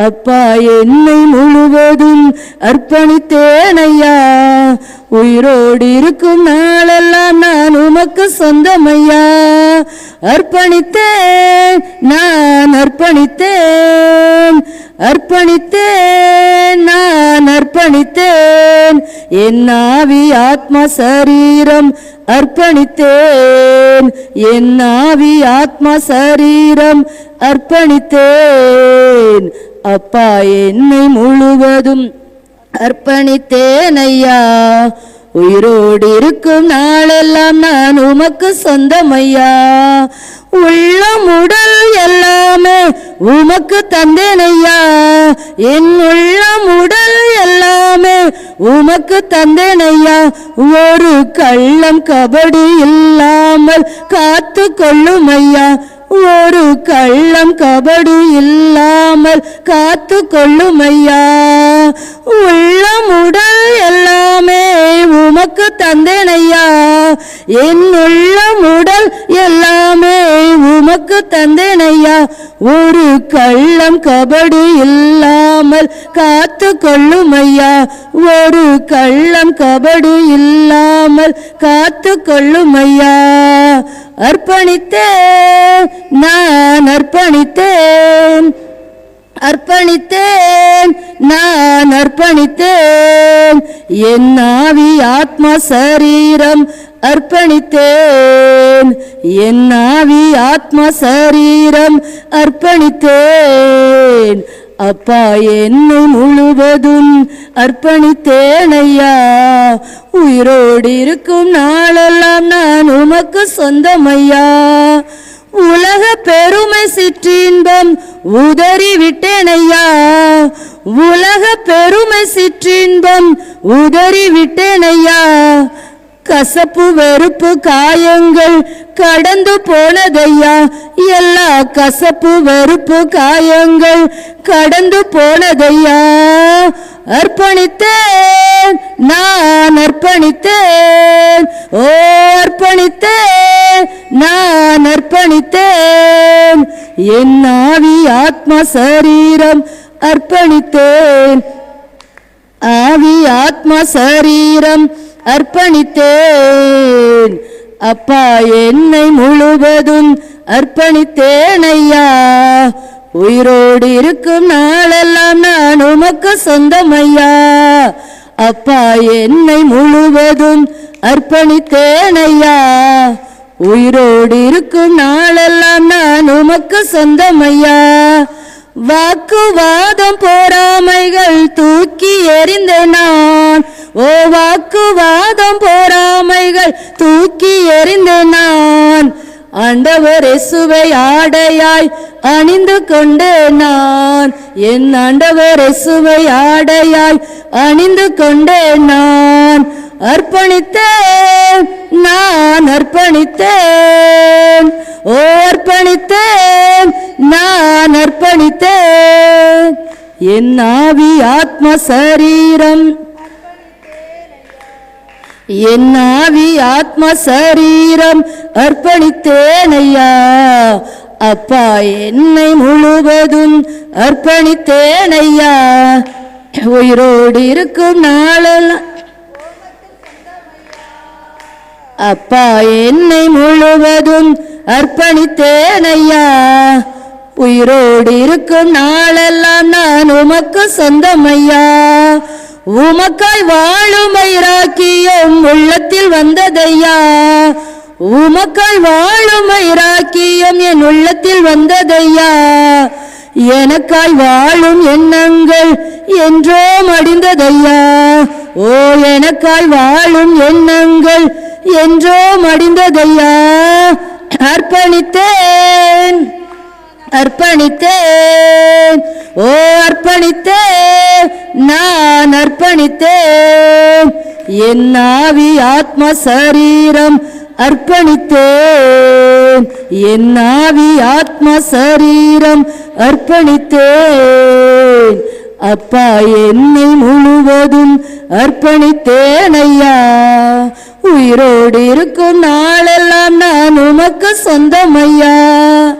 அப்பா என்னை முழுவதும் அர்ப்பணித்தேன் ஐயா. உயிரோடு இருக்கும் நாளெல்லாம் நான் உமக்கு சொந்தம் ஐயா. அர்ப்பணித்தேன், நான் அர்ப்பணித்தேன், அர்ப்பணித்தேன், நான் அர்ப்பணித்தேன். என் ஆவி ஆத்மா சரீரம் அர்ப்பணித்தேன், என் ஆவி ஆத்மா சரீரம் அர்ப்பணித்தேன். அப்பா என்னை முழுவதும் அர்ப்பணித்தேன் ஐயா. உயிரோடு இருக்கும் நாளெல்லாம் நான் உமக்கு சொந்தம் ஐயா. உள்ளம் உடல் எல்லாமே உமக்கு தந்தேன் ஐயா. என் உள்ளம் உடல் எல்லாமே உமக்கு தந்தேன் ஐயா. ஒரு கள்ளம் கபடி இல்லாமல் காத்து கொள்ளும் ஐயா. ஒரு கள்ளம் கபடி இல்லாமல் காத்து கொள்ளும் ஐயா. உள்ளம் உடல் எல்லாமே உமக்கு தந்தேன் ஐயா. என் உள்ளம் உடல் எல்லாமே உமக்கு தந்தேன் ஐயா. ஒரு கள்ளம் கபடி இல்லாமல் காத்து கொள்ளும் ஐயா. ஒரு கள்ளம் கபடி இல்லாமல் காத்து கொள்ளும் ஐயா. அர்ப்பணித்தேன், நான் அர்ப்பணித்தேன், அர்ப்பணித்தேன், நான் அர்ப்பணித்தேன். என் ஆவி ஆத்மா சரீரம் அர்ப்பணித்தேன், என் ஆவி ஆத்மா சரீரம் அர்ப்பணித்தேன். அப்பா என்னை முழுவதும் அர்ப்பணித்தேன் ஐயா. உயிரோடு இருக்கும் நாளெல்லாம் நான் உமக்கு சொந்தம் ஐயா. உலக பெருமை சிற்றின்பம் உதறி விட்டேன் ஐயா. உலக பெருமை சிற்றின்பம் உதறி விட்டேன் ஐயா. கசப்பு வெறுப்பு காயங்கள் கடந்து போனதையா. எல்லா கசப்பு வெறுப்பு காயங்கள் கடந்து போனதையா. அர்ப்பணித்தேன், நான் அர்ப்பணித்தேன், ஓ அர்ப்பணித்தேன், நான் அர்ப்பணித்தேன். என் ஆவி ஆத்மா சரீரம் அர்ப்பணித்தேன், ஆவி ஆத்மா சரீரம் அர்ப்பணித்தேன். அப்பா என்னை முழுவதும் அர்ப்பணித்தேன் ஐயா. உயிரோடு இருக்கும் நாளெல்லாம் நான் உமக்கு சொந்தம் ஐயா. அப்பா என்னை முழுவதும் அர்ப்பணித்தேன் ஐயா. உயிரோடு இருக்கும் நாளெல்லாம் நான் உமக்கு சொந்தம் ஐயா. வாக்குவாதம் பொறாமைகள் தூக்கி எறிந்தேன் நான். ஓ வாக்குவாதம் பொறாமைகள் தூக்கி எறிந்தேன் நான். ஆண்டவர் இயேசுவை ஆடையாய் அணிந்து கொண்டேன் நான். என் ஆண்டவர் இயேசுவை ஆடையாய் அணிந்து கொண்டேன் நான். அர்ப்பணித்தேன், நான் அர்ப்பணித்தேன், ஓ அர்ப்பணித்தேன், நான் அர்ப்பணித்தேன். என் ஆவி ஆத்மா சரீரம், என் ஆவி ஆத்மா சரீரம் அர்ப்பணித்தேன் ஐயா. அப்பா என்னை முழுவதும் அர்ப்பணித்தேன் ஐயா. உயிரோடு இருக்கும் நாளெல்லாம் அப்பா என்னை முழுவதும் அர்ப்பணித்தேன் ஐயா. உயிரோடு இருக்கும் நாளெல்லாம் நான் உமக்கு சொந்தம் ஐயா. உமக்காய் வாழும் வைராக்கியம் உள்ளத்தில் வந்ததையா. உமக்காய் வாழும் வைராக்கியம் என் உள்ளத்தில் வந்ததையா. எனக்காய் வாழும் எண்ணங்கள் என்றோ மடிந்ததையா. ஓ எனக்காய் வாழும் எண்ணங்கள் என்றோ மடிந்ததையா. அர்ப்பணித்தேன், அர்ப்பணித்தேன், ஓ அர்ப்பணித்தேன், நான் அர்ப்பணித்தேன். என் ஆவி ஆத்மா சரீரம் அர்ப்பணித்தேன், என் ஆவி ஆத்மா சரீரம் அர்ப்பணித்தேன். அப்பா என்னை முழுவதும் அர்ப்பணித்தேன் ஐயா. உயிரோடு இருக்கும் நாளெல்லாம் நான் உமக்கு சொந்தம் ஐயா.